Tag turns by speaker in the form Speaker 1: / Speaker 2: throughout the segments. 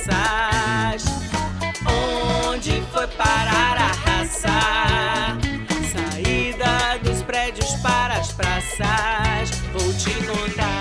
Speaker 1: praças. Onde foi parar a raça? Saída dos prédios para as praças. Vou te contar.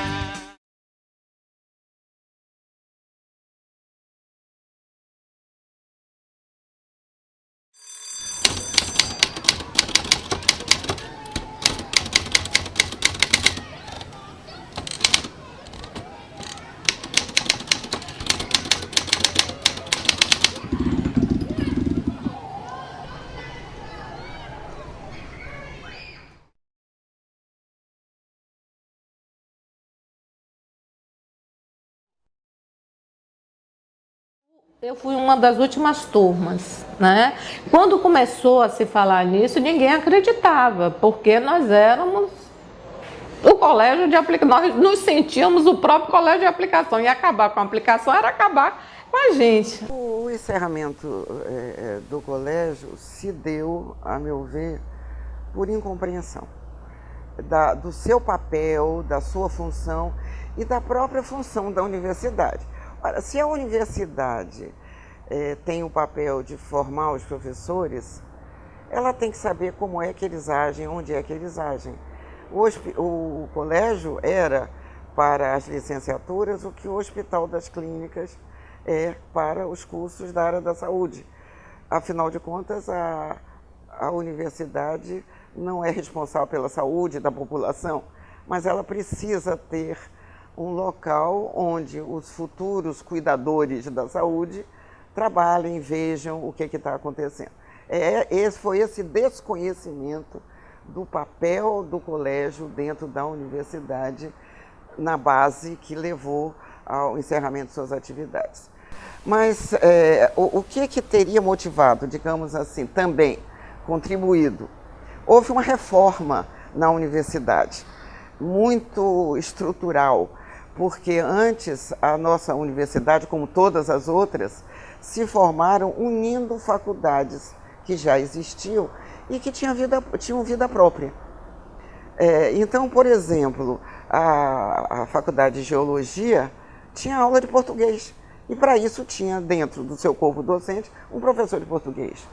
Speaker 2: Eu fui uma das últimas turmas, né? Quando começou a se falar nisso, ninguém acreditava, porque nós éramos o colégio de aplicação, nós nos sentíamos o próprio colégio de aplicação, e acabar com a aplicação era acabar com a gente.
Speaker 3: O encerramento do colégio se deu, a meu ver, por incompreensão do seu papel, da sua função e da própria função da universidade. Ora, se a universidade tem o papel de formar os professores, ela tem que saber como é que eles agem, onde é que eles agem. O colégio era para as licenciaturas o que o Hospital das Clínicas é para os cursos da área da saúde. Afinal de contas, a universidade não é responsável pela saúde da população, mas ela precisa ter um local onde os futuros cuidadores da saúde trabalhem, vejam o que está acontecendo. Foi esse desconhecimento do papel do colégio dentro da universidade na base que levou ao encerramento de suas atividades. Mas o que teria motivado, digamos assim, também contribuído? Houve uma reforma na universidade, muito estrutural, porque antes a nossa universidade, como todas as outras, se formaram unindo faculdades que já existiam e que tinham vida própria. Então, por exemplo, a Faculdade de Geologia tinha aula de português, e para isso tinha dentro do seu corpo docente um professor de português.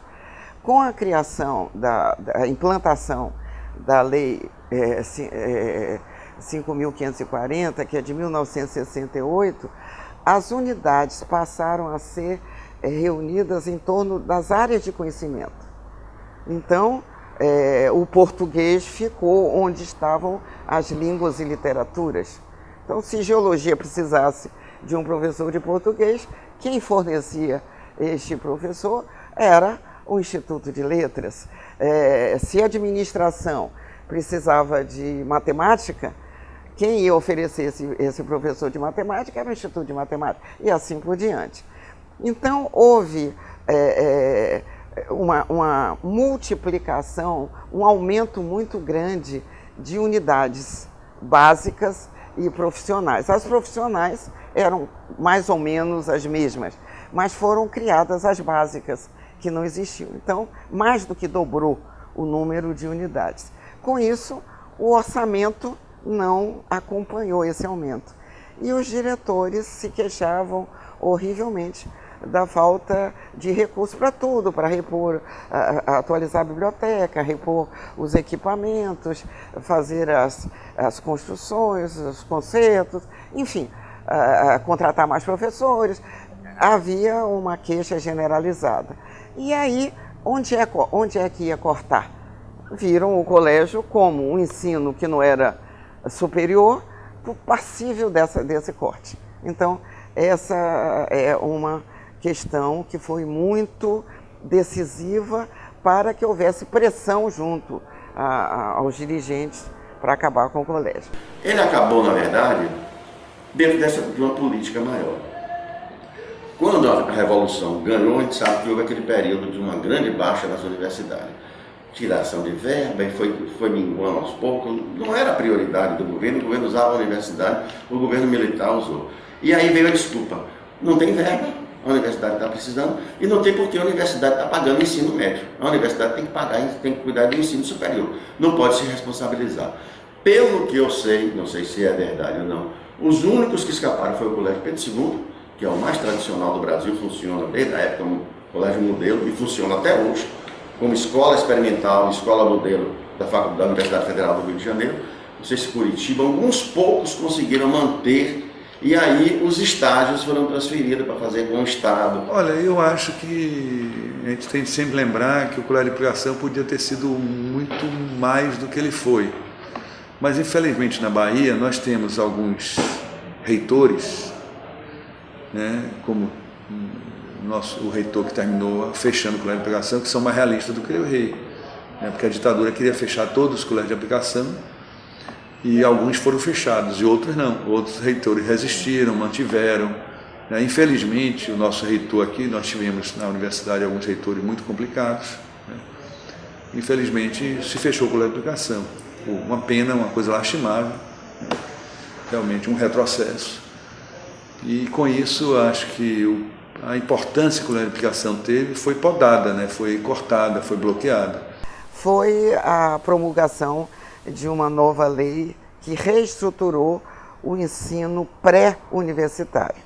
Speaker 3: Com a criação, da implantação da Lei 5.540, que é de 1968, as unidades passaram a ser reunidas em torno das áreas de conhecimento. Então, o português ficou onde estavam as línguas e literaturas. Então, se geologia precisasse de um professor de português, quem fornecia este professor era o Instituto de Letras. Se a administração precisava de matemática, quem ia oferecer esse professor de matemática era o Instituto de Matemática, e assim por diante. Então, houve uma multiplicação, um aumento muito grande de unidades básicas e profissionais. As profissionais eram mais ou menos as mesmas, mas foram criadas as básicas, que não existiam. Então, mais do que dobrou o número de unidades. Com isso, o orçamento não acompanhou esse aumento. E os diretores se queixavam horrivelmente da falta de recursos para tudo, para repor, atualizar a biblioteca, repor os equipamentos, fazer as construções, os concertos, enfim, contratar mais professores. Havia uma queixa generalizada. E aí, onde é que ia cortar? Viram o colégio como um ensino que não era superior, passível desse corte. Então, essa é uma questão que foi muito decisiva para que houvesse pressão junto aos dirigentes para acabar com o colégio.
Speaker 4: Ele acabou, na verdade, dentro de uma política maior. Quando a Revolução ganhou, a gente sabe que houve aquele período de uma grande baixa nas universidades. Tiração de verba e foi minguando aos poucos. Não era prioridade do governo, o governo usava a universidade, o governo militar usou. E aí veio a desculpa, não tem verba, a universidade está precisando, e não tem porque a universidade está pagando ensino médio. A universidade tem que pagar, tem que cuidar do ensino superior, não pode se responsabilizar. Pelo que eu sei, não sei se é verdade ou não, os únicos que escaparam foi o Colégio Pedro II que é o mais tradicional do Brasil, funciona desde a época do Colégio Modelo e funciona até hoje, como escola experimental, escola modelo da Universidade Federal do Rio de Janeiro. Não sei se Curitiba, alguns poucos conseguiram manter, e aí os estágios foram transferidos para fazer com o Estado.
Speaker 5: Olha, eu acho que a gente tem que sempre lembrar que o Colégio de Aplicação podia ter sido muito mais do que ele foi. Mas, infelizmente, na Bahia, nós temos alguns reitores, né, como o reitor que terminou fechando o Colégio de Aplicação, que são mais realistas do que o rei, né, porque a ditadura queria fechar todos os colégios de aplicação, e alguns foram fechados, e outros não. Outros reitores resistiram, mantiveram. Né? Infelizmente, o nosso reitor aqui, nós tivemos na universidade alguns reitores muito complicados. Né? Infelizmente, se fechou o colégio de aplicação. Uma pena, uma coisa lastimável, né? Realmente um retrocesso. E com isso, acho que a importância que o colégio de aplicação teve foi podada, né? Foi cortada, foi bloqueada.
Speaker 3: Foi a promulgação de uma nova lei que reestruturou o ensino pré-universitário.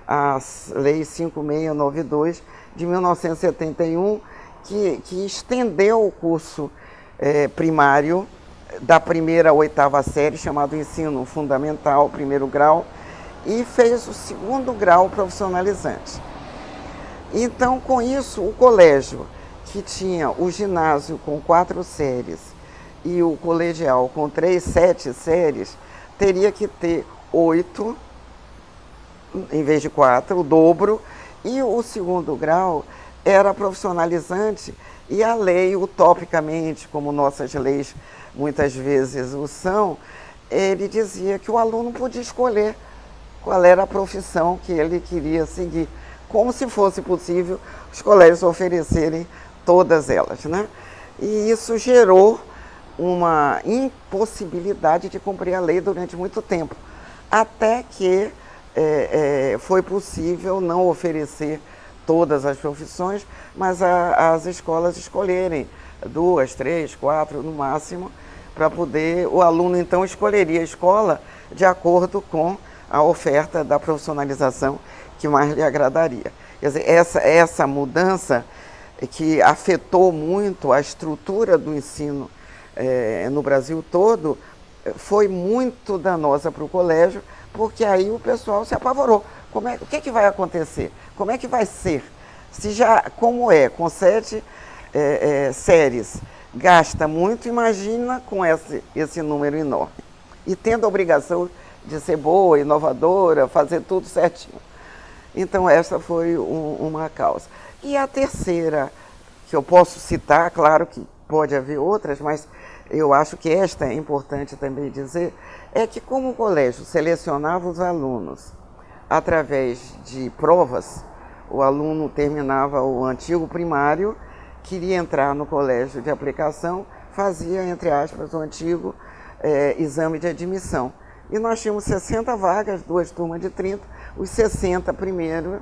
Speaker 3: A Lei 5692 de 1971, que estendeu o curso primário da primeira à oitava série, chamado ensino fundamental, primeiro grau, e fez o segundo grau profissionalizante. Então, com isso, o colégio, que tinha o ginásio com 4 séries, e o colegial com 7 séries, teria que ter 8, em vez de 4, o dobro, e o segundo grau era profissionalizante, e a lei, utopicamente, como nossas leis muitas vezes o são, ele dizia que o aluno podia escolher qual era a profissão que ele queria seguir, como se fosse possível os colégios oferecerem todas elas, né? E isso gerou uma impossibilidade de cumprir a lei durante muito tempo, até que foi possível não oferecer todas as profissões, mas as escolas escolherem 2, 3, 4 no máximo, para poder, o aluno então escolheria a escola de acordo com a oferta da profissionalização que mais lhe agradaria. Quer dizer, essa mudança que afetou muito a estrutura do ensino no Brasil todo, foi muito danosa para o colégio, porque aí o pessoal se apavorou. O que vai acontecer? Como é que vai ser? Se já, como com 7 séries, gasta muito, imagina com esse número enorme. E tendo a obrigação de ser boa, inovadora, fazer tudo certinho. Então essa foi uma causa. E a terceira, que eu posso citar, claro que pode haver outras, mas eu acho que esta é importante também dizer, é que como o colégio selecionava os alunos através de provas, o aluno terminava o antigo primário, queria entrar no colégio de aplicação, fazia, entre aspas, o antigo exame de admissão. E nós tínhamos 60 vagas, 2 turmas de 30, os 60 primeiros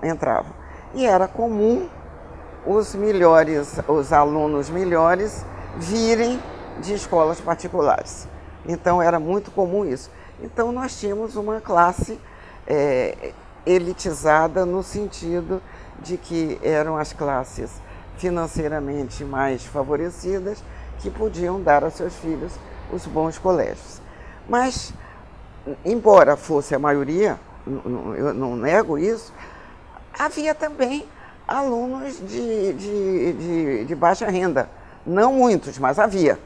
Speaker 3: entravam. E era comum os alunos melhores virem de escolas particulares. Então era muito comum isso. Então nós tínhamos uma classe elitizada no sentido de que eram as classes financeiramente mais favorecidas que podiam dar a seus filhos os bons colégios. Mas, embora fosse a maioria, eu não nego isso, havia também alunos de baixa renda. Não muitos, mas havia.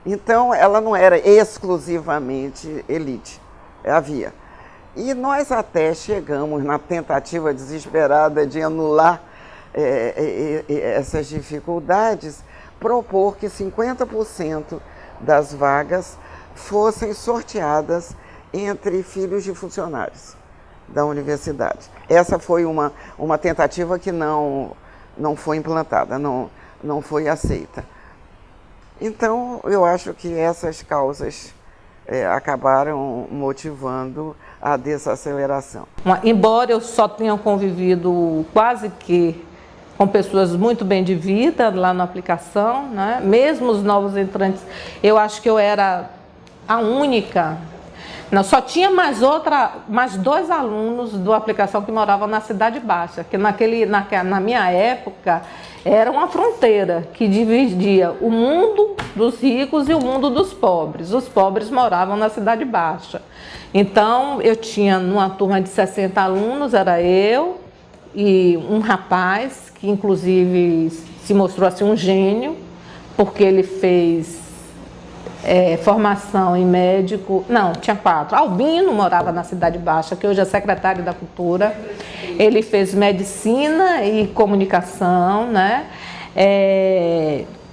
Speaker 3: Então, ela não era exclusivamente elite, havia. E nós até chegamos, na tentativa desesperada de anular essas dificuldades, propor que 50% das vagas fossem sorteadas entre filhos de funcionários da universidade. Essa foi uma tentativa que não foi implantada, não foi aceita. Então, eu acho que essas causas acabaram motivando a desaceleração.
Speaker 2: Embora eu só tenha convivido quase que com pessoas muito bem de vida lá na aplicação, né? Mesmo os novos entrantes, eu acho que eu era a única Não, só tinha mais 2 alunos do aplicação que moravam na Cidade Baixa, que na minha época era uma fronteira que dividia o mundo dos ricos e o mundo dos pobres. Os pobres moravam na Cidade Baixa. Então, eu tinha numa turma de 60 alunos, era eu e um rapaz que inclusive se mostrou assim um gênio, porque ele fez formação em médico, não, tinha 4. Albino morava na Cidade Baixa, que hoje é secretário da Cultura. Ele fez medicina e comunicação, né?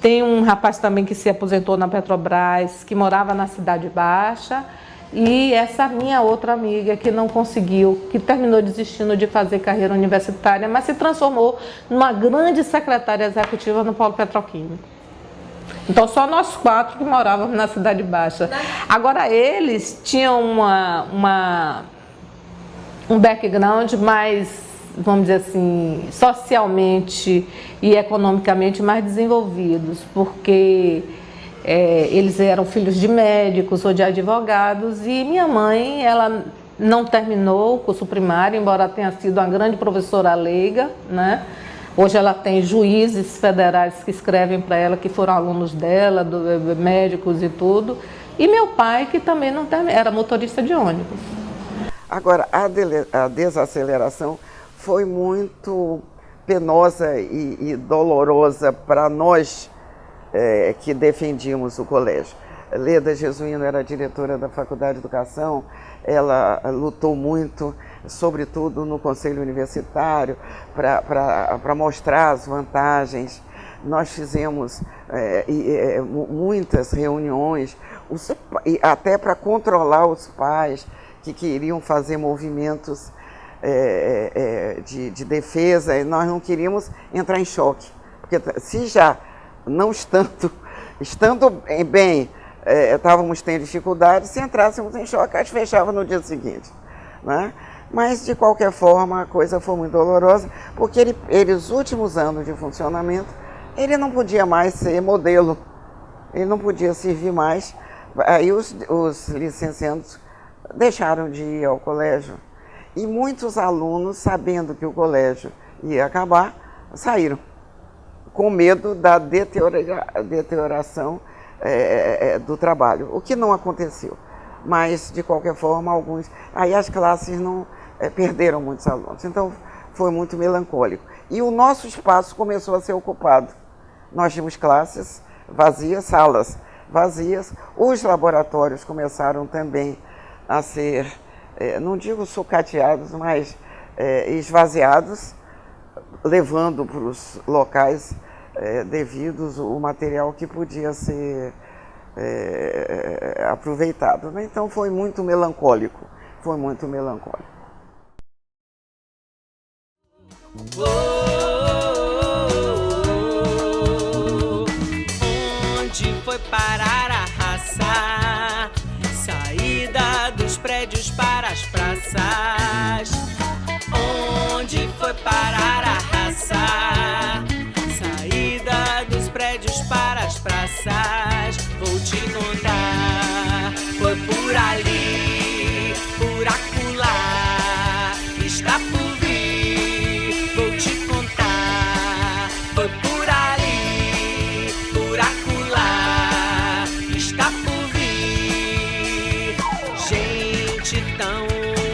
Speaker 2: Tem um rapaz também que se aposentou na Petrobras, que morava na Cidade Baixa. E essa minha outra amiga que não conseguiu, que terminou desistindo de fazer carreira universitária, mas se transformou numa grande secretária executiva no Polo Petroquímico. Então, só nós 4 que morávamos na Cidade Baixa. Agora, eles tinham um background mais, vamos dizer assim, socialmente e economicamente mais desenvolvidos, porque eles eram filhos de médicos ou de advogados, e minha mãe, ela não terminou o curso primário, embora tenha sido uma grande professora leiga, né? Hoje ela tem juízes federais que escrevem para ela, que foram alunos dela, médicos e tudo. E meu pai, que também não era motorista de ônibus.
Speaker 3: Agora, a desaceleração foi muito penosa e dolorosa para nós que defendíamos o colégio. Leda Jesuíno era diretora da Faculdade de Educação, ela lutou muito, sobretudo no Conselho Universitário, para mostrar as vantagens. Nós fizemos muitas reuniões, até para controlar os pais que queriam fazer movimentos de defesa, e nós não queríamos entrar em choque, porque se já não estando bem, estávamos tendo dificuldade, se entrássemos em choque, a gente fechava no dia seguinte, né? Mas, de qualquer forma, a coisa foi muito dolorosa, porque os últimos anos de funcionamento, ele não podia mais ser modelo, ele não podia servir mais. Aí os licenciados deixaram de ir ao colégio, e muitos alunos, sabendo que o colégio ia acabar, saíram, com medo da deterioração do trabalho, o que não aconteceu. Mas, de qualquer forma, aí as classes não perderam muitos alunos. Então, foi muito melancólico. E o nosso espaço começou a ser ocupado. Nós tínhamos classes vazias, salas vazias. Os laboratórios começaram também a ser, não digo sucateados, mas esvaziados, levando para os locais devidos o material que podia ser aproveitado, né? Então foi muito melancólico, foi muito melancólico.
Speaker 1: Onde foi parar a raça? Saída dos prédios para as praças. Onde foi parar a raça? Saída dos prédios para as praças. Vou te contar. Foi por ali, por acolá, está por vir. Vou te contar. Foi por ali, por acolá, está por vir. Gente tão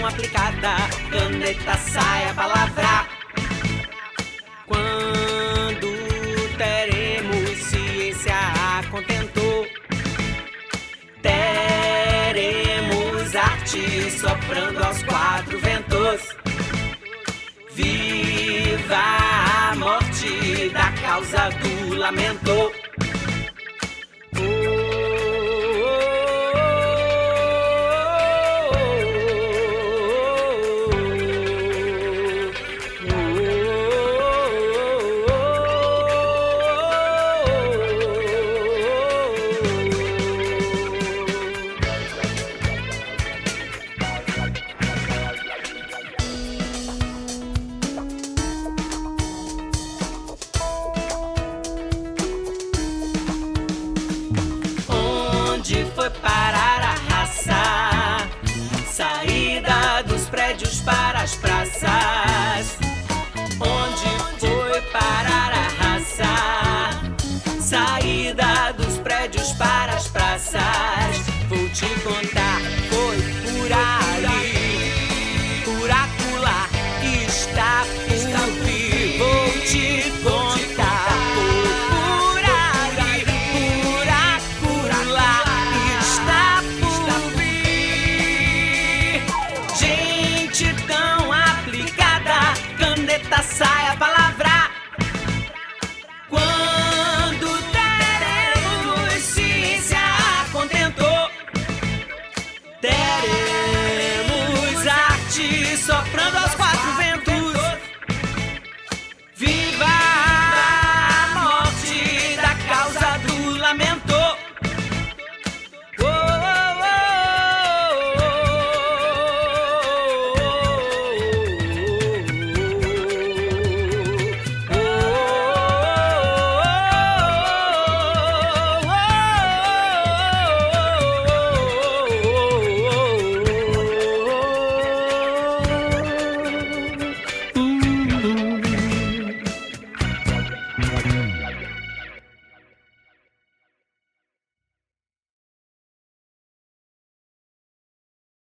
Speaker 1: aplicada, caneta, saia, palavra. Quando teremos ciência a contentor, teremos arte soprando aos 4 ventos. Viva a morte da causa do lamento. Onde foi parar a raça? Saída dos prédios para as praças. Onde foi parar a raça? Saída dos prédios para as praças. Vou te contar, foi por ali, por acolá, está por vir. Vou te contar, foi por ali, por acolá, está por vir. Gente tão aplicada, caneta sai a palavra. Quando teremos ciência contentou, teremos arte soprando aos quatro